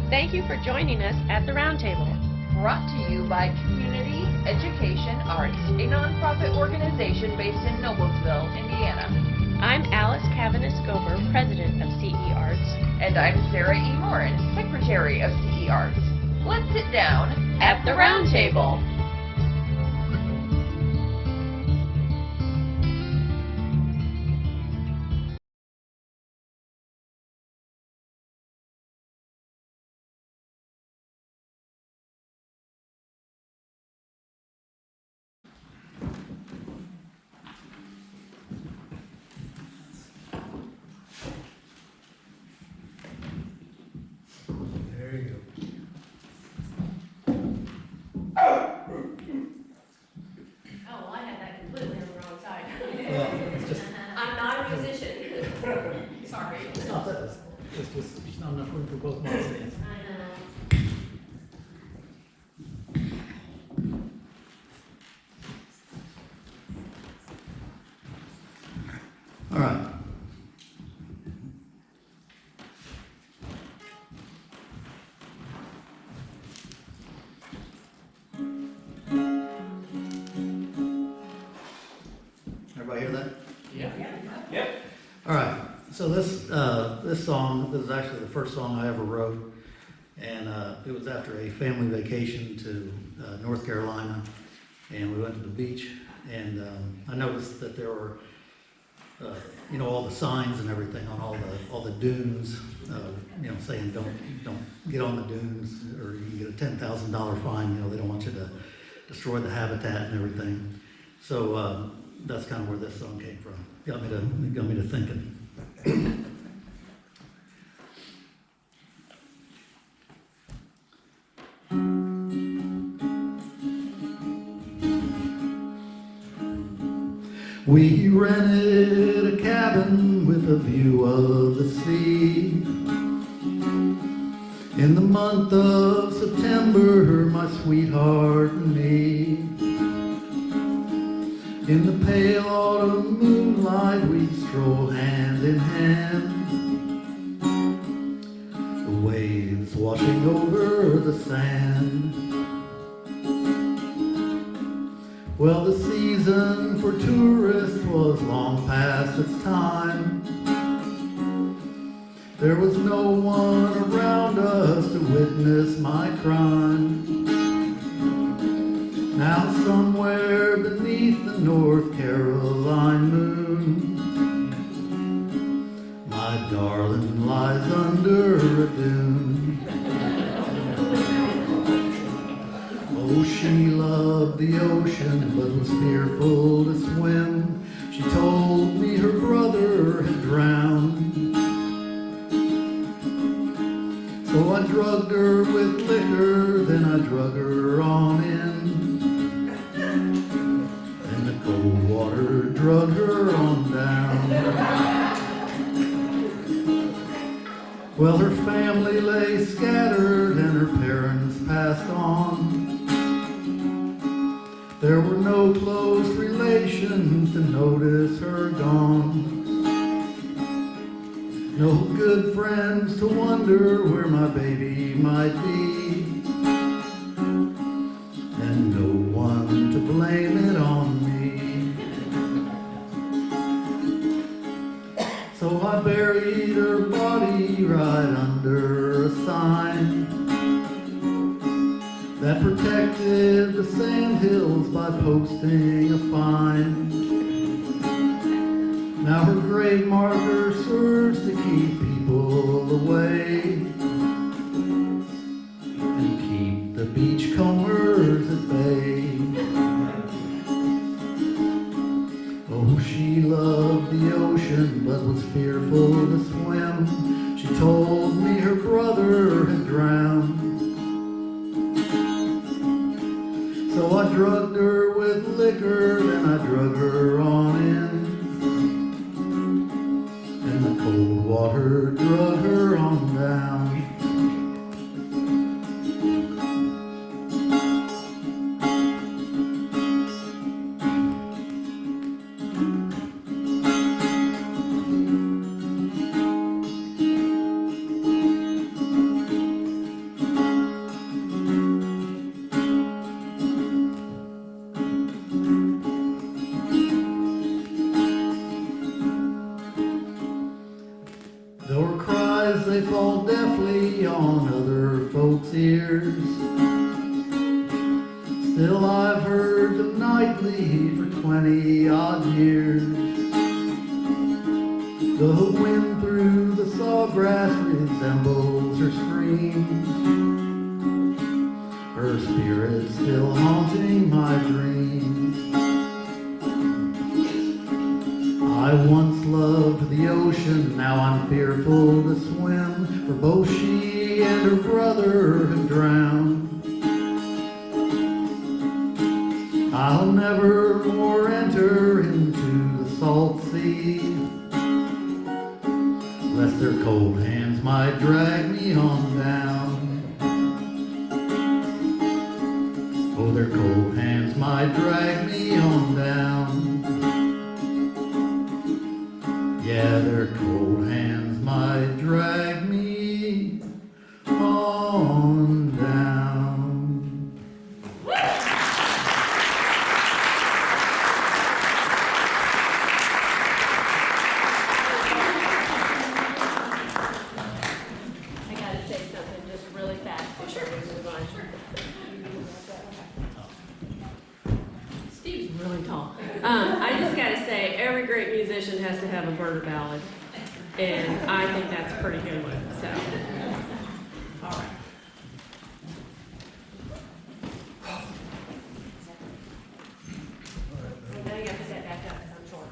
Thank you for joining us at the Roundtable. Brought to you by Community Education Arts, a nonprofit organization based in Noblesville, Indiana. I'm Alice Cavanagh-Ober, President of CE Arts. And I'm Sarah E. Morin, Secretary of CE Arts. Let's sit down at the Roundtable. There you go. Oh, well, I had that completely on the wrong side. Well, it's just, I'm not a musician. Sorry. it's not that, it's just, there's not enough room for both my stands. I know. All right. Everybody hear that? Yep. All right. So this song, this is actually the first song I ever wrote, and it was after a family vacation to North Carolina, and we went to the beach, and I noticed that there were, all the signs and everything on all the dunes, saying don't get on the dunes, or you can get a $10,000 fine. They don't want you to destroy the habitat and everything. So that's kind of where this song came from. Got me to thinking. We rented a cabin with a view of the sea. In the month of September, my sweetheart and me. In the pale autumn moonlight, we'd stroll hand in hand. The waves washing over the sand. Well, the season for tourists was long past its time. There was no one around us to witness my crime. Now somewhere beneath the North Caroline moon, my darling lies under a dune. Oh, she loved the ocean, but was fearful to swim. She told me her brother had drowned. So I drugged her with liquor, then I drug her on in. And the cold water drug her on down. Well, her family lay scattered and her parents passed on. There were no close relations to notice her gone. No good friends to wonder where my baby might be. And no one to blame it on me. So I buried her body right under a sign that protected the sandhills by posting a fine. Now her grave marker serves to keep people away and keep the beachcombers at bay. Oh, she loved the ocean but was fearful to swim. She told me her brother had drowned. So I drugged her with liquor, then I drug her on in. And the cold water drug her on down. ears. Still I've heard them nightly for 20-odd years. The wind through the sawgrass resembles her screams, her spirit still haunting my dreams. I once loved the ocean, now I'm fearful to swim, for both she and her brother have drowned. I'll never more enter into the salt sea, lest their cold hands might drag me on down. Oh, their cold hands might drag me on down. Yeah, their cold hands might drag me on down. I gotta say something just really fast before we move on. Steve's really tall. I just gotta say, every great musician has to have a murder ballad, and I think that's a pretty good one, so. All right. Now you got to set back up, because I'm short.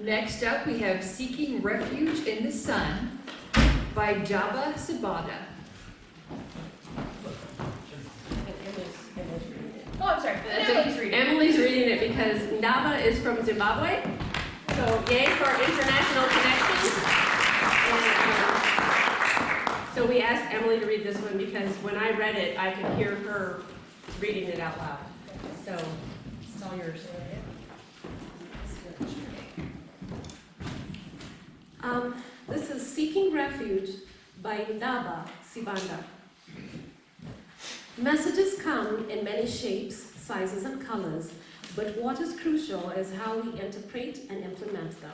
Next up, we have Seeking Refuge in the Sun by Sibanda. Oh, I'm sorry. Emily's reading. Emily's reading it because Nbada is from Zimbabwe, so yay for international connections. And, so we asked Emily to read this one because when I read it, I could hear her reading it out loud. So it's all yours. This is Seeking Refuge by Sibanda. Messages come in many shapes, sizes, and colors, but what is crucial is how we interpret and implement them.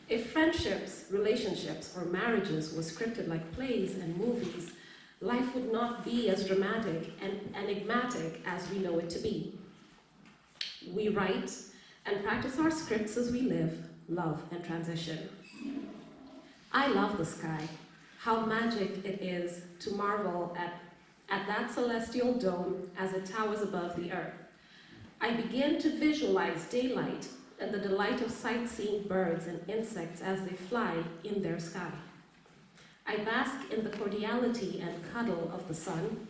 If friendships, relationships, or marriages were scripted like plays and movies, life would not be as dramatic and enigmatic as we know it to be. We write and practice our scripts as we live, love, and transition. I love the sky, how magic it is to marvel at that celestial dome as it towers above the earth. I begin to visualize daylight and the delight of sightseeing birds and insects as they fly in their sky. I bask in the cordiality and cuddle of the sun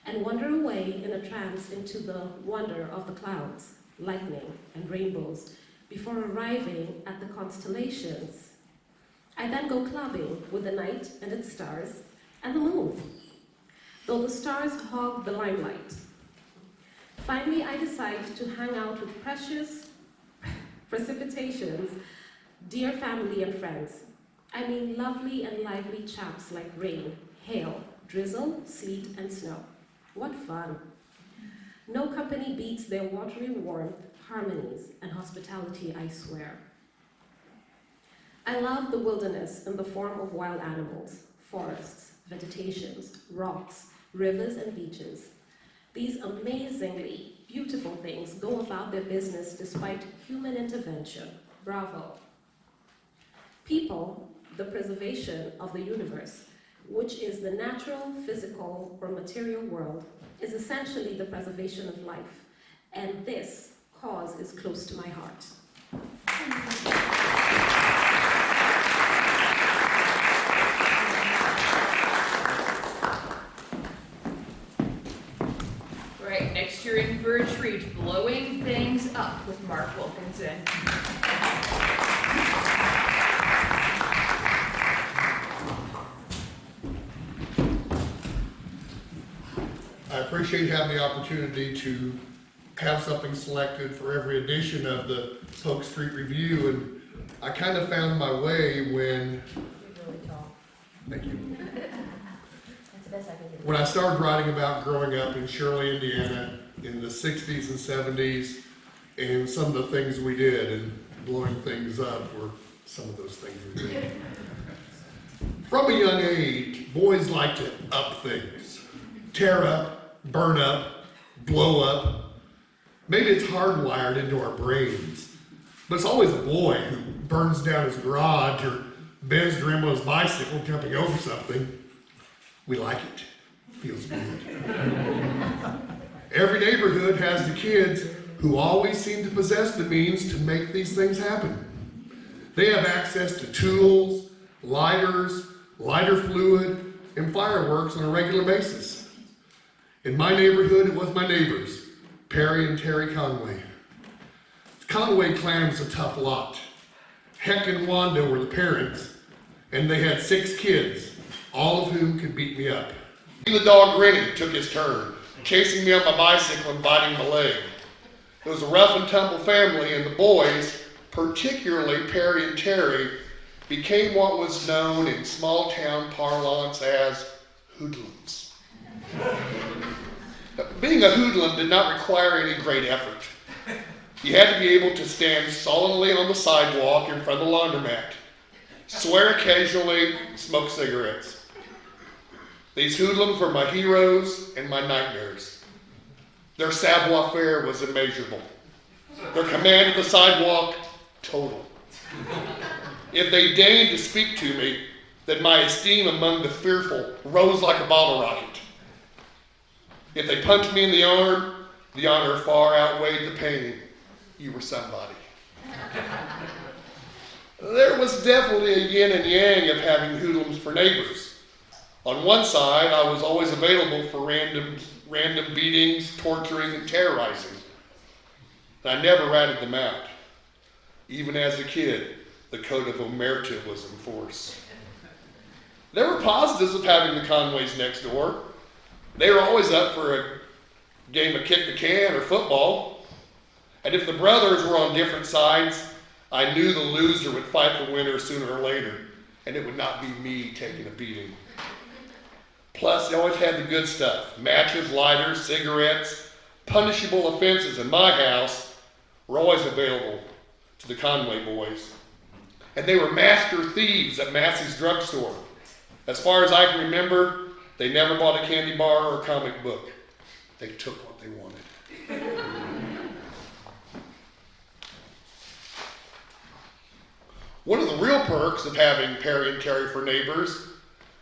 and wander away in a trance into the wonder of the clouds, lightning, and rainbows before arriving at the constellations. I then go clubbing with the night and its stars and the moon, though the stars hog the limelight. Finally, I decide to hang out with precious precipitations, dear family and friends. I mean lovely and lively chaps like rain, hail, drizzle, sleet, and snow. What fun! No company beats their watery warmth, harmonies, and hospitality, I swear. I love the wilderness in the form of wild animals, forests, vegetations, rocks, rivers, and beaches. These amazingly beautiful things go about their business despite human intervention. Bravo. People, the preservation of the universe, which is the natural, physical, or material world, is essentially the preservation of life, and this cause is close to my heart. Right, next you're in for a treat, Blowing Things Up with Mark Wilkinson. I appreciate having the opportunity to have something selected for every edition of the Polk Street Review, and I kind of found my way when, Really tall. thank you, That's the best I can do. when I started writing about growing up in Shirley, Indiana in the 60s and 70s, and some of the things we did, and blowing things up were some of those things we did. From a young age, boys like to up things. Tear up, burn up, blow up. Maybe it's hardwired into our brains. But it's always a boy who burns down his garage or bends the rim on his bicycle jumping over something. We like it. Feels good. Every neighborhood has the kids who always seem to possess the means to make these things happen. They have access to tools, lighters, lighter fluid, and fireworks on a regular basis. In my neighborhood, it was my neighbors, Perry and Terry Conway. The Conway clan was a tough lot. Heck and Wanda were the parents, and they had 6 kids, all of whom could beat me up. The dog Rennie took his turn, chasing me on my bicycle and biting my leg. It was a rough and tumble family, and the boys, particularly Perry and Terry, became what was known in small town parlance as hoodlums. Being a hoodlum did not require any great effort. You had to be able to stand solemnly on the sidewalk in front of the laundromat, swear occasionally, smoke cigarettes. These hoodlums were my heroes and my nightmares. Their savoir-faire was immeasurable. Their command of the sidewalk, total. If they deigned to speak to me, then my esteem among the fearful rose like a bottle rocket. If they punched me in the arm, the honor far outweighed the pain. You were somebody. There was definitely a yin and yang of having hoodlums for neighbors. On one side, I was always available for random beatings, torturing, and terrorizing. And I never ratted them out. Even as a kid, the code of omerta was in force. There were positives of having the Conways next door. They were always up for a game of kick the can or football. And if the brothers were on different sides, I knew the loser would fight the winner sooner or later, and it would not be me taking a beating. Plus, they always had the good stuff. Matches, lighters, cigarettes, punishable offenses in my house were always available to the Conway boys. And they were master thieves at Massey's drugstore. As far as I can remember, they never bought a candy bar or a comic book. They took what they wanted. One of the real perks of having Perry and Terry for neighbors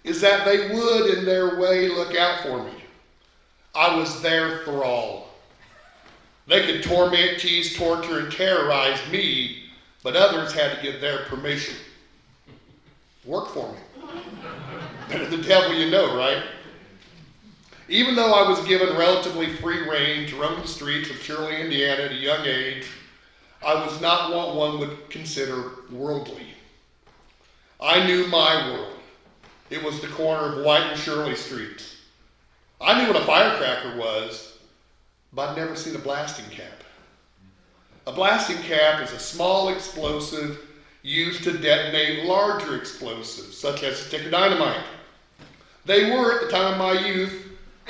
is that they would, in their way, look out for me. I was their thrall. They could torment, tease, torture, and terrorize me, but others had to get their permission. Work for me. Better the devil you know, right? Even though I was given relatively free rein to roam the streets of Shirley, Indiana at a young age, I was not what one would consider worldly. I knew my world. It was the corner of White and Shirley Streets. I knew what a firecracker was, but I'd never seen a blasting cap. A blasting cap is a small explosive used to detonate larger explosives, such as a stick of dynamite. They were, at the time of my youth,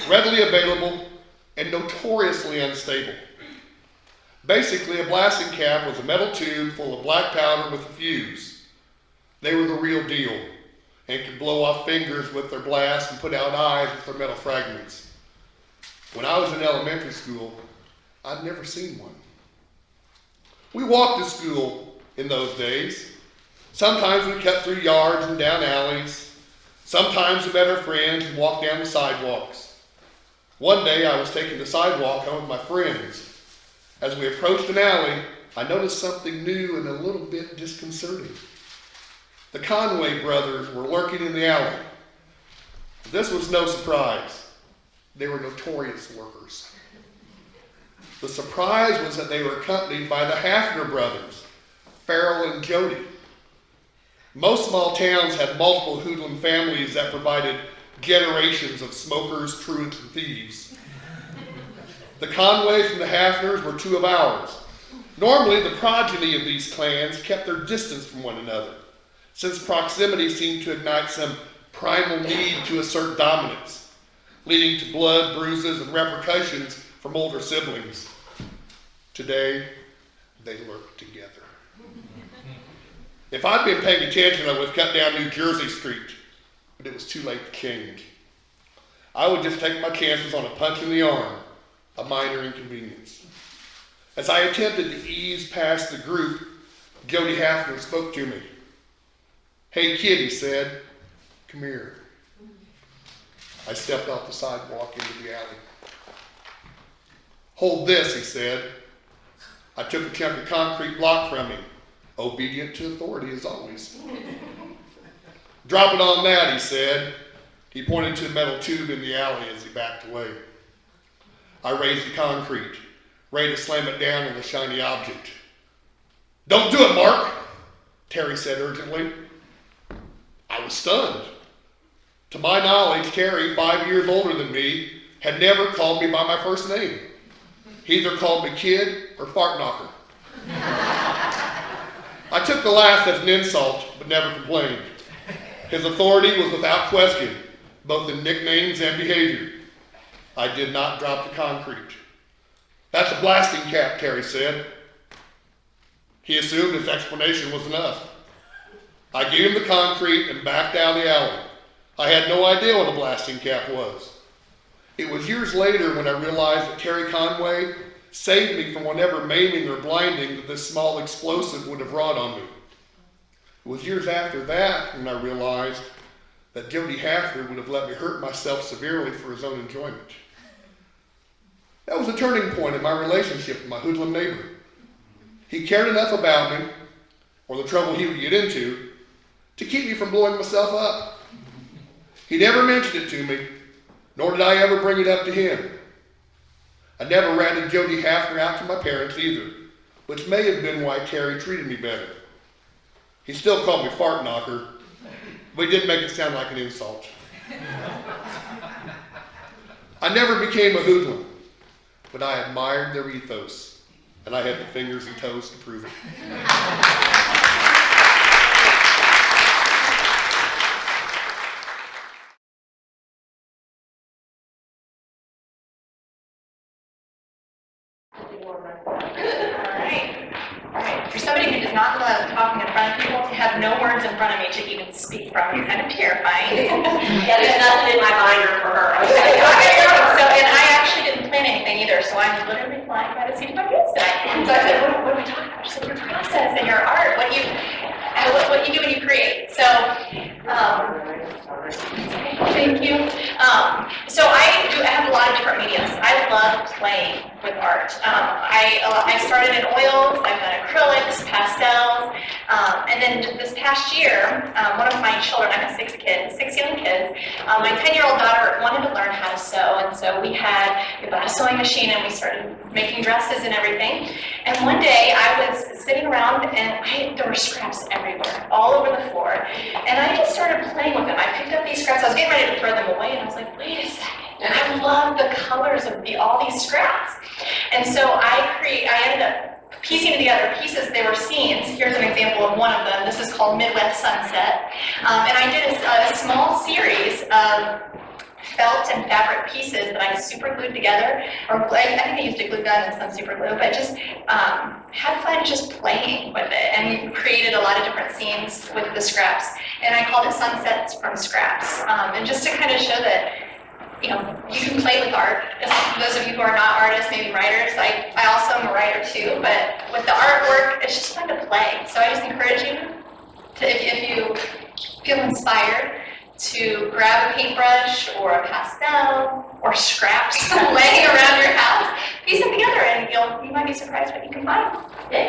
readily available and notoriously unstable. Basically, a blasting cap was a metal tube full of black powder with a fuse. They were the real deal and could blow off fingers with their blast and put out eyes with their metal fragments. When I was in elementary school, I'd never seen one. We walked to school in those days. Sometimes we cut through yards and down alleys. Sometimes we met our friends and walked down the sidewalks. One day I was taking the sidewalk home with my friends. As we approached an alley, I noticed something new and a little bit disconcerting. The Conway brothers were lurking in the alley. This was no surprise. They were notorious lurkers. The surprise was that they were accompanied by the Hafner brothers, Farrell and Jody. Most small towns had multiple hoodlum families that provided generations of smokers, truants, and thieves. The Conways and the Hafners were 2 of ours. Normally, the progeny of these clans kept their distance from one another, since proximity seemed to ignite some primal need to assert dominance, leading to blood, bruises, and repercussions from older siblings. Today, they lurk together. If I'd been paying attention, I would have cut down New Jersey Street, but it was too late to change. I would just take my chances on a punch in the arm, a minor inconvenience. As I attempted to ease past the group, Jody Hafner spoke to me. "Hey kid," he said, "come here." I stepped off the sidewalk into the alley. "Hold this," he said. I took a chunk of concrete block from him, obedient to authority as always. "Drop it on that," he said. He pointed to a metal tube in the alley as he backed away. I raised the concrete, ready to slam it down on the shiny object. "Don't do it, Mark," Terry said urgently. I was stunned. To my knowledge, Terry, 5 years older than me, had never called me by my first name. He either called me kid or fart knocker. I took the last as an insult, but never complained. His authority was without question, both in nicknames and behavior. I did not drop the concrete. "That's a blasting cap," Terry said. He assumed his explanation was enough. I gave him the concrete and backed down the alley. I had no idea what a blasting cap was. It was years later when I realized that Terry Conway saved me from whatever maiming or blinding that this small explosive would have wrought on me. It was years after that when I realized that Jody Hafner would have let me hurt myself severely for his own enjoyment. That was a turning point in my relationship with my hoodlum neighbor. He cared enough about me, or the trouble he would get into, to keep me from blowing myself up. He never mentioned it to me, nor did I ever bring it up to him. I never ratted Jody Hafner out to my parents either, which may have been why Terry treated me better. He still called me fart knocker, but he did make it sound like an insult. I never became a hoodlum, but I admired their ethos, and I had the fingers and toes to prove it. Alright. For somebody who does not love talking in front of people, to have no words in front of me to even speak from is kind of terrifying. Yeah, there's nothing in my binder for her. And I actually didn't plan anything either, so I'm literally flying by the seat of my pants tonight. So I said, what are we talking about? She said, your process and your art, what you do when you create. So, thank you. So I have a lot of different mediums. I love playing with art. I started in oils, I've done acrylics, pastels, and then this past year, one of my children, I have 6 young kids, my 10-year-old daughter wanted to learn how to sew, and so we bought a sewing machine and we started making dresses and everything. And one day I was sitting around and there were scraps everywhere, all over the floor, and I just started playing with them. I picked up these scraps, I was getting ready to throw them away, and I was like, wait a second. And I love the colors of all these scraps. And so I ended up piecing together pieces. They were scenes. Here's an example of one of them. This is called Midwest Sunset. And I did a small series of felt and fabric pieces that I super glued together, or I think I used a glue gun and some super glue, but just had fun just playing with it and created a lot of different scenes with the scraps. And I called it Sunsets from Scraps. And just to kind of show that you can play with art. Those of you who are not artists, maybe writers, I also am a writer too, but with the artwork, it's just fun to play. So I just encourage you to, if you feel inspired, to grab a paintbrush or a pastel or scraps laying around your house, piece them together, and you might be surprised what you can find. Yeah.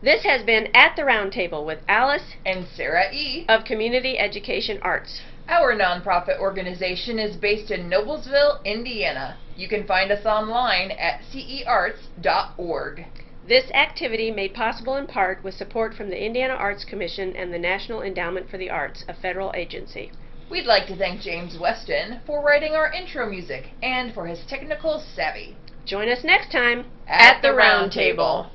This has been At the Round Table with Alice And Sarah E. of Community Education Arts. Our nonprofit organization is based in Noblesville, Indiana. You can find us online at cearts.org. This activity made possible in part with support from the Indiana Arts Commission and the National Endowment for the Arts, a federal agency. We'd like to thank James Weston for writing our intro music and for his technical savvy. Join us next time At the Round Table.